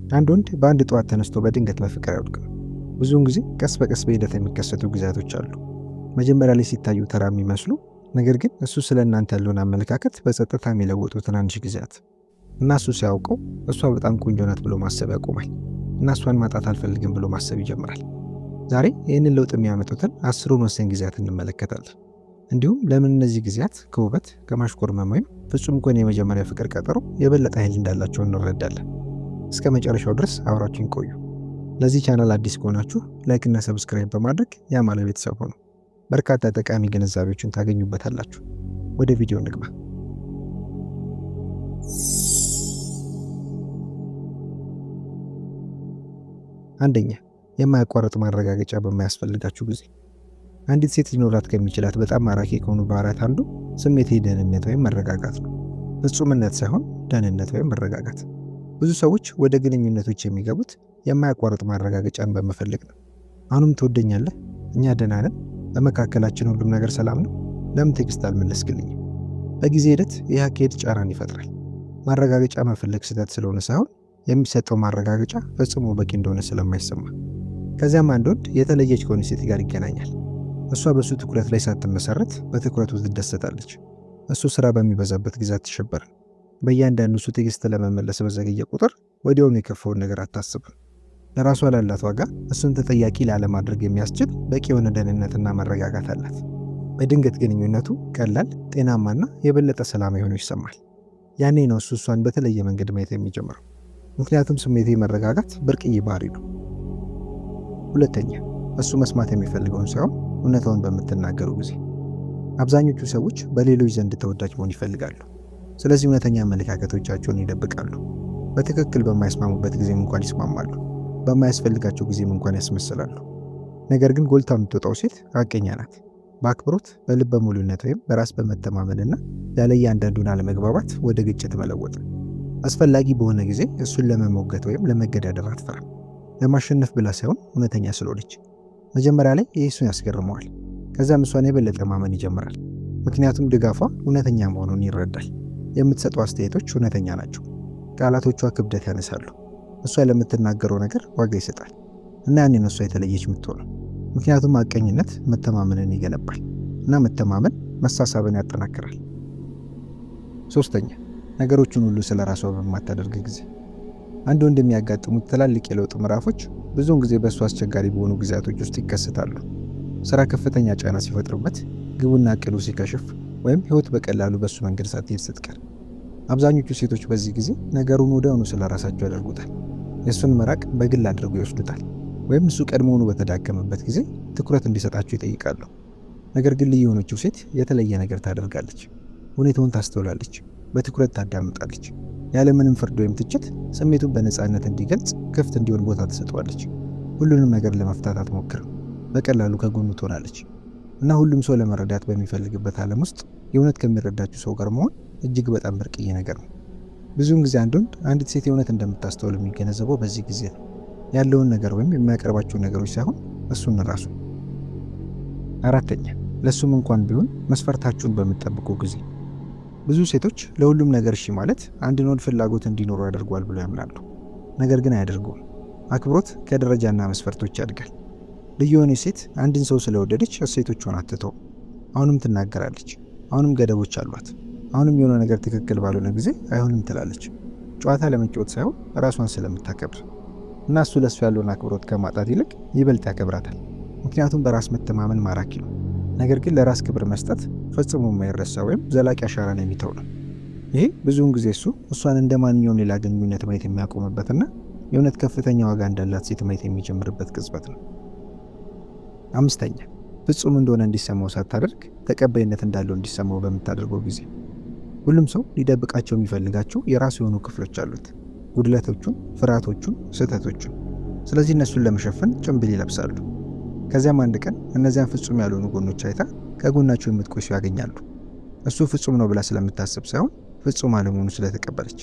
አንድ ወንድ በአንድ ጠዋት ተነስቶ በድንገት በፍቅር አይወድቅም። ብዙውን ጊዜ ቀስ በቀስ በሂደት የሚከሰቱ ጊዜያቶች አሉ። መጀመሪያ ላይ ሲታዩ ተራ የሚመስሉ ነገር ግን እሱ ስለ እናንተ ያለውን አመለካከት በጸጥታ የሚለውጡ ትናንሽ ጊዜያት እና እሱ ሲያውቀው እሷ በጣም ቆንጆ ናት ብሎ ማሰብ ያቆማል እና እሷን ማጣት አልፈልግም ብሎ ማሰብ ይጀምራል። ዛሬ ይህንን ለውጥ የሚያመጡትን 10 ወሳኝ ጊዜያት እንመለከታለን። እንዲሁም ለምን እነዚህ ጊዜያት ከውበት ከማሽኮርመም ወይም ፍጹም ከሆነ የመጀመሪያ ፍቅር ቀጠሮ የበለጠ ኃይል እንዳላቸው እንረዳለን። እስከ መጨረሻው ድረስ አብራችሁን ቆዩ። ለዚህ ቻናል አዲስ ከሆናችሁ ላይክ እና ሰብስክራይብ በማድረግ የአማለ ቤተሰብ ሆኑ። በርካታ ጠቃሚ ግንዛቤዎችን ታገኙበታላችሁ። ወደ ቪዲዮ እንግባ። አንደኛ፣ የማያቋርጥ ማረጋገጫ በማያስፈልጋችሁ ጊዜ። አንዲት ሴት ሊኖራት ከሚችላት በጣም ማራኪ ከሆኑ ባህሪያት አንዱ ስሜት ደህንነት ወይም መረጋጋት ነው። ፍጹምነት ሳይሆን ደህንነት ወይም መረጋጋት። ብዙ ሰዎች ወደ ግንኙነቶች የሚገቡት የማያቋርጥ ማረጋገጫን በመፈለግ ነው። አሁንም ትወደኛለህ? እኛ ደህና ነን? በመካከላችን ሁሉም ነገር ሰላም ነው? ለምን ቴክስት አልመለስክልኝም? በጊዜ ሂደት ይህ አካሄድ ጫናን ይፈጥራል። ማረጋገጫ መፈለግ ስህተት ስለሆነ ሳይሆን የሚሰጠው ማረጋገጫ ፈጽሞ በቂ እንደሆነ ስለማይሰማ። ከዚያም አንድ ወንድ የተለየች ከሆነ ሴት ጋር ይገናኛል። እሷ በሱ ትኩረት ላይ ሳትመሰረት በትኩረቱ ትደሰታለች። እሱ ስራ በሚበዛበት ጊዜ አትሸበርም። በእያንዳንዱ እሱ ቴክስት ለመመለስ በዘገየ ቁጥር ወዲያውኑ የከፋውን ነገር አታስብም። ለራሷ ላላት ዋጋ እሱን ተጠያቂ ላለማድረግ የሚያስችል በቂ የሆነ ደህንነትና መረጋጋት አላት። በድንገት ግንኙነቱ ቀላል፣ ጤናማና የበለጠ ሰላማዊ ሆኖ ይሰማል። ያኔ ነው እሱ እሷን በተለየ መንገድ ማየት የሚጀምረው። ምክንያቱም ስሜቴ መረጋጋት ብርቅዬ ባህሪ ነው። ሁለተኛ፣ እሱ መስማት የሚፈልገውን ሳይሆን እውነታውን በምትናገሩ ጊዜ። አብዛኞቹ ሰዎች በሌሎች ዘንድ ተወዳጅ መሆን ይፈልጋሉ። ስለዚህ እውነተኛ አመለካከቶቻቸውን ይደብቃሉ። በትክክል በማይስማሙበት ጊዜም እንኳን ይስማማሉ። በማያስፈልጋቸው ጊዜም እንኳን ያስመስላሉ። ነገር ግን ጎልታ የምትወጣው ሴት ሐቀኛ ናት። በአክብሮት በልበ ሙሉነት ወይም በራስ በመተማመንና ያለ እያንዳንዱን አለመግባባት ወደ ግጭት መለወጥ። አስፈላጊ በሆነ ጊዜ እሱን ለመሞገት ወይም ለመገዳደር አትፈራም። ለማሸነፍ ብላ ሳይሆን እውነተኛ ስለሆነች። መጀመሪያ ላይ ይህ እሱን ያስገርመዋል። ከዚያም እሷን የበለጠ ማመን ይጀምራል። ምክንያቱም ድጋፏ እውነተኛ መሆኑን ይረዳል። የምትሰጠው አስተያየቶች እውነተኛ ናቸው። ቃላቶቿ ክብደት ያነሳሉ። እሷ ለምትናገረው ነገር ዋጋ ይሰጣል እና ያኔ ነው እሷ የተለየች የምትሆነው። ምክንያቱም ሐቀኝነት መተማመንን ይገነባል እና መተማመን መሳሳብን ያጠናክራል። ሶስተኛ፣ ነገሮችን ሁሉ ስለ ራሷ በማታደርግ ጊዜ። አንድ ወንድ የሚያጋጥሙት ትላልቅ የለውጥ ምዕራፎች ብዙውን ጊዜ በእሱ አስቸጋሪ በሆኑ ጊዜያቶች ውስጥ ይከሰታሉ። ስራ ከፍተኛ ጫና ሲፈጥርበት፣ ግቡና እቅዱ ሲከሽፍ፣ ወይም ህይወት በቀላሉ በእሱ መንገድ ሳትሄድ ስትቀር። አብዛኞቹ ሴቶች በዚህ ጊዜ ነገሩን ወዲያውኑ ስለ ራሳቸው ያደርጉታል። የእሱን መራቅ በግል አድርገው ይወስዱታል። ወይም እሱ ቀድሞውኑ በተዳከመበት ጊዜ ትኩረት እንዲሰጣቸው ይጠይቃሉ። ነገር ግን ልዩ የሆነችው ሴት የተለየ ነገር ታደርጋለች። ሁኔታውን ታስተውላለች፣ በትኩረት ታዳምጣለች። ያለምንም ፍርድ ወይም ትችት ስሜቱን በነፃነት እንዲገልጽ ክፍት እንዲሆን ቦታ ትሰጠዋለች። ሁሉንም ነገር ለመፍታት አትሞክርም። በቀላሉ ከጎኑ ትሆናለች እና ሁሉም ሰው ለመረዳት በሚፈልግበት ዓለም ውስጥ የእውነት ከሚረዳችሁ ሰው ጋር መሆን እጅግ በጣም ብርቅዬ ነገር ነው። ብዙውን ጊዜ አንድ ወንድ አንዲት ሴት የእውነት እንደምታስተውል የሚገነዘበው በዚህ ጊዜ ነው። ያለውን ነገር ወይም የሚያቀርባቸው ነገሮች ሳይሆን እሱን ራሱ። አራተኛ፣ ለእሱም እንኳን ቢሆን መስፈርታችሁን በምትጠብቁ ጊዜ። ብዙ ሴቶች ለሁሉም ነገር እሺ ማለት አንድን ወንድ ፍላጎት እንዲኖሩ ያደርጓል ብሎ ያምናሉ። ነገር ግን አያደርጉም። አክብሮት ከደረጃና መስፈርቶች ያድጋል። ልዩ የሆነች ሴት አንድን ሰው ስለወደደች እሴቶቿን አትተውም። አሁንም ትናገራለች። አሁንም ገደቦች አሏት። አሁንም የሆነ ነገር ትክክል ባልሆነ ጊዜ አይሆንም ትላለች። ጨዋታ ለመጫወት ሳይሆን ራሷን ስለምታከብር እና እሱ ለእሱ ያለውን አክብሮት ከማጣት ይልቅ ይበልጥ ያከብራታል። ምክንያቱም በራስ መተማመን ማራኪ ነው። ነገር ግን ለራስ ክብር መስጠት ፈጽሞ የማይረሳ ወይም ዘላቂ አሻራን የሚተው ነው። ይሄ ብዙውን ጊዜ እሷን እንደ ማንኛውም ሌላ ግንኙነት ማየት የሚያቆምበትና የእውነት ከፍተኛ ዋጋ እንዳላት ሴት ማየት የሚጀምርበት ቅጽበት ነው። አምስተኛ፣ ፍጹም እንደሆነ እንዲሰማው ሳታደርግ ተቀባይነት እንዳለው እንዲሰማው በምታደርገው ጊዜ። ሁሉም ሰው ሊደብቃቸው የሚፈልጋቸው የራሱ የሆኑ ክፍሎች አሉት። ጉድለቶቹን፣ ፍርሃቶቹን፣ ስህተቶቹን። ስለዚህ እነሱን ለመሸፈን ጭንብል ይለብሳሉ። ከዚያም አንድ ቀን እነዚያን ፍጹም ያልሆኑ ጎኖች አይታ ከጎናቸው የምትቆይ ሰው ያገኛሉ። እሱ ፍጹም ነው ብላ ስለምታስብ ሳይሆን ፍጹም አለመሆኑ ስለተቀበለች።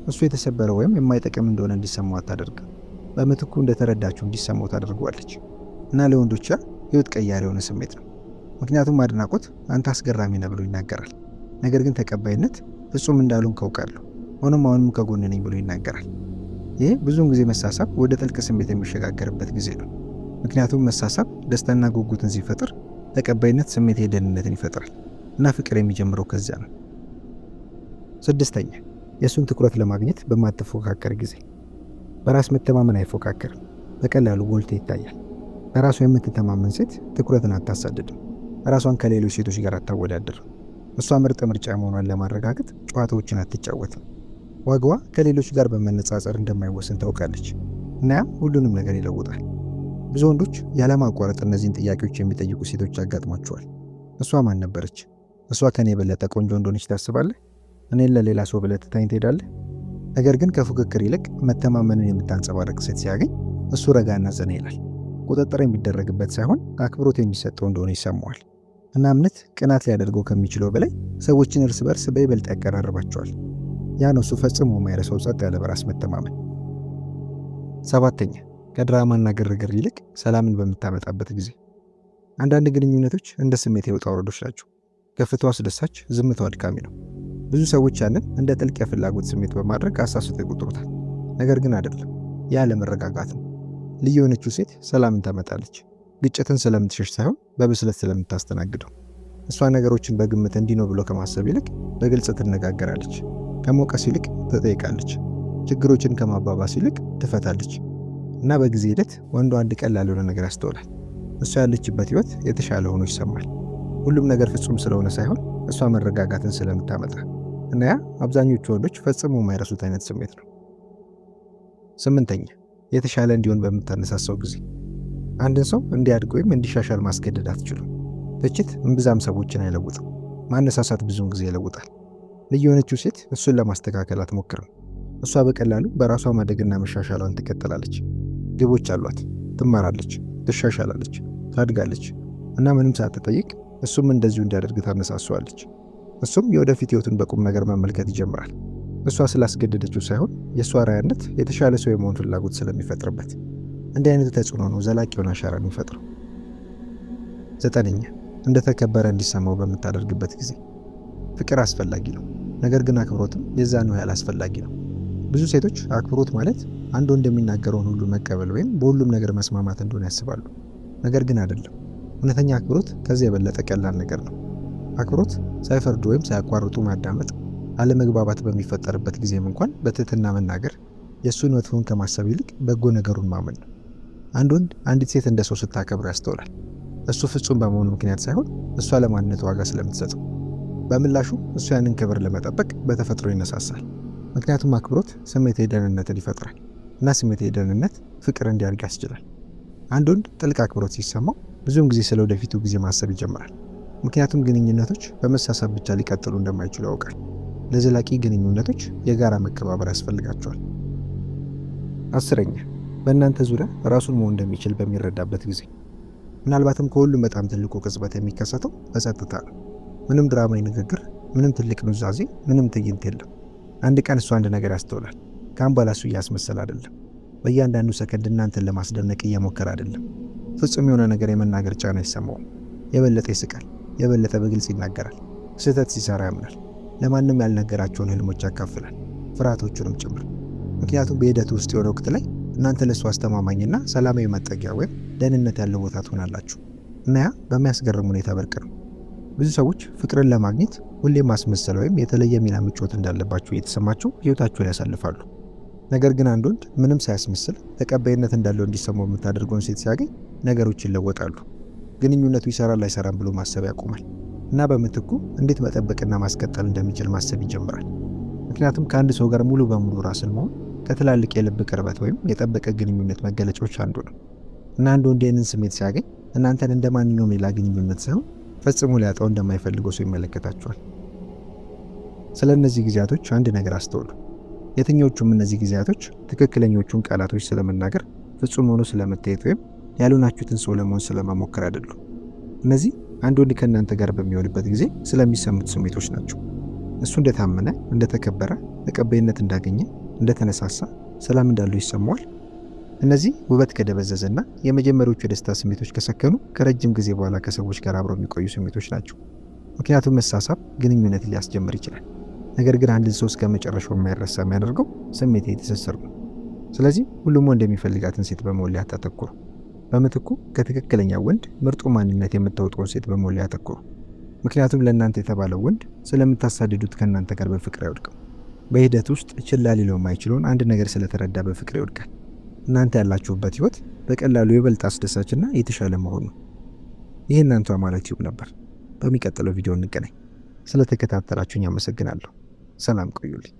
እሱ የተሰበረ ወይም የማይጠቅም እንደሆነ እንዲሰማው አታደርግም። በምትኩ እንደተረዳችው እንዲሰማው ታደርገዋለች እና ለወንዶች ህይወት ቀያሪ የሆነ ስሜት ነው። ምክንያቱም አድናቆት አንተ አስገራሚ ነህ ብሎ ይናገራል። ነገር ግን ተቀባይነት ፍጹም እንዳሉን ካውቃለሁ፣ ሆኖም አሁንም ከጎን ነኝ ብሎ ይናገራል። ይህ ብዙውን ጊዜ መሳሳብ ወደ ጥልቅ ስሜት የሚሸጋገርበት ጊዜ ነው። ምክንያቱም መሳሳብ ደስታና ጉጉትን ሲፈጥር፣ ተቀባይነት ስሜት የደህንነትን ይፈጥራል እና ፍቅር የሚጀምረው ከዚያ ነው። 6ኛ የእሱን ትኩረት ለማግኘት በማትፎካከር ጊዜ። በራስ መተማመን አይፎካከርም፣ በቀላሉ ጎልቶ ይታያል። በራሷ የምትተማመን ሴት ትኩረትን አታሳድድም። ራሷን ከሌሎች ሴቶች ጋር አታወዳድርም። እሷ ምርጥ ምርጫ መሆኗን ለማረጋገጥ ጨዋታዎችን አትጫወትም። ዋጋዋ ከሌሎች ጋር በመነጻጸር እንደማይወሰን ታውቃለች እና ያ ሁሉንም ነገር ይለውጣል። ብዙ ወንዶች ያለማቋረጥ እነዚህን ጥያቄዎች የሚጠይቁ ሴቶች ያጋጥሟቸዋል። እሷ ማን ነበረች? እሷ ከኔ የበለጠ ቆንጆ እንደሆነች ታስባለህ? እኔን ለሌላ ሰው ብለህ ትታኝ ትሄዳለህ? ነገር ግን ከፉክክር ይልቅ መተማመንን የምታንጸባርቅ ሴት ሲያገኝ እሱ ረጋና ዘና ይላል። ቁጥጥር የሚደረግበት ሳይሆን አክብሮት የሚሰጠው እንደሆነ ይሰማዋል እና እምነት ቅናት ሊያደርገው ከሚችለው በላይ ሰዎችን እርስ በርስ በይበልጥ ያቀራርባቸዋል። ያ ነው እሱ ፈጽሞ የማይረሳው ጸጥ ያለ በራስ መተማመን። 7ኛ ከድራማና ግርግር ይልቅ ሰላምን በምታመጣበት ጊዜ። አንዳንድ ግንኙነቶች እንደ ስሜት የውጣ ውረዶች ናቸው። ከፍታው አስደሳች፣ ዝምታው አድካሚ ነው። ብዙ ሰዎች ያንን እንደ ጥልቅ የፍላጎት ስሜት በማድረግ አሳስቶ ይቆጥሩታል። ነገር ግን አይደለም። ያ አለመረጋጋት ነው። ልዩ የሆነችው ሴት ሰላምን ታመጣለች። ግጭትን ስለምትሸሽ ሳይሆን በብስለት ስለምታስተናግደው። እሷ ነገሮችን በግምት እንዲህ ነው ብሎ ከማሰብ ይልቅ በግልጽ ትነጋገራለች። ከመውቀስ ይልቅ ትጠይቃለች። ችግሮችን ከማባባስ ይልቅ ትፈታለች እና በጊዜ ሂደት ወንዱ አንድ ቀላል የሆነ ነገር ያስተውላል። እሷ ያለችበት ህይወት የተሻለ ሆኖ ይሰማል። ሁሉም ነገር ፍጹም ስለሆነ ሳይሆን እሷ መረጋጋትን ስለምታመጣ እና ያ አብዛኞቹ ወንዶች ፈጽሞ የማይረሱት አይነት ስሜት ነው። 8ኛ የተሻለ እንዲሆን በምታነሳሳው ጊዜ። አንድን ሰው እንዲያድግ ወይም እንዲሻሻል ማስገደድ አትችሉም። ትችት እምብዛም ሰዎችን አይለውጥም። ማነሳሳት ብዙውን ጊዜ ይለውጣል። ልዩ የሆነችው ሴት እሱን ለማስተካከል አትሞክርም። እሷ በቀላሉ በራሷ ማደግና መሻሻሏን ትቀጥላለች። ግቦች አሏት። ትማራለች፣ ትሻሻላለች፣ ታድጋለች እና ምንም ሳትጠይቅ እሱም እንደዚሁ እንዲያደርግ ታነሳሷለች። እሱም የወደፊት ህይወቱን በቁም ነገር መመልከት ይጀምራል። እሷ ስላስገደደችው ሳይሆን የእሷ አርአያነት የተሻለ ሰው የመሆን ፍላጎት ስለሚፈጥርበት። እንዲህ አይነቱ ተጽዕኖ ነው ዘላቂ የሆነ አሻራ የሚፈጥረው። 9ኛ እንደተከበረ እንዲሰማው በምታደርግበት ጊዜ። ፍቅር አስፈላጊ ነው፣ ነገር ግን አክብሮትም የዛኑ ያህል አስፈላጊ ነው። ብዙ ሴቶች አክብሮት ማለት አንድ ወንድ የሚናገረውን ሁሉ መቀበል ወይም በሁሉም ነገር መስማማት እንደሆነ ያስባሉ። ነገር ግን አይደለም። እውነተኛ አክብሮት ከዚህ የበለጠ ቀላል ነገር ነው። አክብሮት ሳይፈርዱ ወይም ሳያቋርጡ ማዳመጥ፣ አለመግባባት በሚፈጠርበት ጊዜም እንኳን በትህትና መናገር፣ የእሱን መጥፎን ከማሰብ ይልቅ በጎ ነገሩን ማመን ነው። አንድ ወንድ አንዲት ሴት እንደ ሰው ስታከብር ያስተውላል። እሱ ፍጹም በመሆኑ ምክንያት ሳይሆን እሷ ለማንነቱ ዋጋ ስለምትሰጠው። በምላሹ እሱ ያንን ክብር ለመጠበቅ በተፈጥሮ ይነሳሳል። ምክንያቱም አክብሮት ስሜታዊ ደህንነትን ይፈጥራል እና ስሜታዊ ደህንነት ፍቅር እንዲያድግ ያስችላል። አንድ ወንድ ጥልቅ አክብሮት ሲሰማው ብዙውን ጊዜ ስለ ወደፊቱ ጊዜ ማሰብ ይጀምራል። ምክንያቱም ግንኙነቶች በመሳሳብ ብቻ ሊቀጥሉ እንደማይችሉ ያውቃል። ለዘላቂ ግንኙነቶች የጋራ መከባበር ያስፈልጋቸዋል። 10ኛ በእናንተ ዙሪያ ራሱን መሆን እንደሚችል በሚረዳበት ጊዜ። ምናልባትም ከሁሉም በጣም ትልቁ ቅጽበት የሚከሰተው በጸጥታ ነው። ምንም ድራማዊ ንግግር፣ ምንም ትልቅ ኑዛዜ፣ ምንም ትዕይንት የለም። አንድ ቀን እሱ አንድ ነገር ያስተውላል። ከአምባላሱ እያስመሰል አይደለም። በእያንዳንዱ ሰከንድ እናንተን ለማስደነቅ እየሞከረ አይደለም። ፍጹም የሆነ ነገር የመናገር ጫና አይሰማውም። የበለጠ ይስቃል፣ የበለጠ በግልጽ ይናገራል። ስህተት ሲሰራ ያምናል። ለማንም ያልነገራቸውን ህልሞች ያካፍላል፣ ፍርሃቶቹንም ጭምር። ምክንያቱም በሂደቱ ውስጥ የሆነ ወቅት ላይ እናንተ ለእሱ አስተማማኝና ሰላማዊ መጠጊያ ወይም ደህንነት ያለው ቦታ ትሆናላችሁ እና ያ በሚያስገርም ሁኔታ በርቅ ነው። ብዙ ሰዎች ፍቅርን ለማግኘት ሁሌም ማስመሰል ወይም የተለየ ሚና ምቾት እንዳለባቸው እየተሰማቸው ህይወታቸውን ያሳልፋሉ። ነገር ግን አንድ ወንድ ምንም ሳያስመስል ተቀባይነት እንዳለው እንዲሰማው የምታደርገውን ሴት ሲያገኝ ነገሮች ይለወጣሉ። ግንኙነቱ ይሰራል አይሰራም ብሎ ማሰብ ያቆማል እና በምትኩ እንዴት መጠበቅና ማስቀጠል እንደሚችል ማሰብ ይጀምራል። ምክንያቱም ከአንድ ሰው ጋር ሙሉ በሙሉ ራስን መሆን ከትላልቅ የልብ ቅርበት ወይም የጠበቀ ግንኙነት መገለጫዎች አንዱ ነው እና አንድ ወንድ ይህንን ስሜት ሲያገኝ እናንተን እንደ ማንኛውም ሌላ ግንኙነት ሳይሆን ፈጽሞ ሊያጣው እንደማይፈልገው ሰው ይመለከታቸዋል። ስለ እነዚህ ጊዜያቶች አንድ ነገር አስተውሉ። የትኞቹም እነዚህ ጊዜያቶች ትክክለኞቹን ቃላቶች ስለመናገር፣ ፍጹም ሆኖ ስለመታየት ወይም ያልሆናችሁትን ሰው ለመሆን ስለመሞከር አይደሉም። እነዚህ አንድ ወንድ ከእናንተ ጋር በሚሆንበት ጊዜ ስለሚሰሙት ስሜቶች ናቸው። እሱ እንደታመነ፣ እንደተከበረ፣ ተቀባይነት እንዳገኘ፣ እንደተነሳሳ፣ ሰላም እንዳለው ይሰማዋል። እነዚህ ውበት ከደበዘዘና የመጀመሪያዎቹ የደስታ ስሜቶች ከሰከኑ ከረጅም ጊዜ በኋላ ከሰዎች ጋር አብረው የሚቆዩ ስሜቶች ናቸው። ምክንያቱም መሳሳብ ግንኙነት ሊያስጀምር ይችላል። ነገር ግን አንድን ሰው እስከ መጨረሻው የማይረሳ የሚያደርገው ስሜታዊ ትስስር ነው። ስለዚህ ሁሉም ወንድ የሚፈልጋትን ሴት በመሆን ላይ አታተኩሩ። በምትኩ ከትክክለኛ ወንድ ምርጡ ማንነት የምታወጣውን ሴት በመሆን ላይ አተኩሩ። ምክንያቱም ለእናንተ የተባለው ወንድ ስለምታሳድዱት ከእናንተ ጋር በፍቅር አይወድቅም። በሂደት ውስጥ ችላ ሊለው የማይችለውን አንድ ነገር ስለተረዳ በፍቅር ይወድቃል። እናንተ ያላችሁበት ህይወት በቀላሉ ይበልጥ አስደሳችና የተሻለ መሆኑ። ይህ እናንተ አማራ ቲዩብ ነበር። በሚቀጥለው ቪዲዮ እንገናኝ። ስለተከታተላችሁኝ አመሰግናለሁ። ሰላም ቆዩልኝ።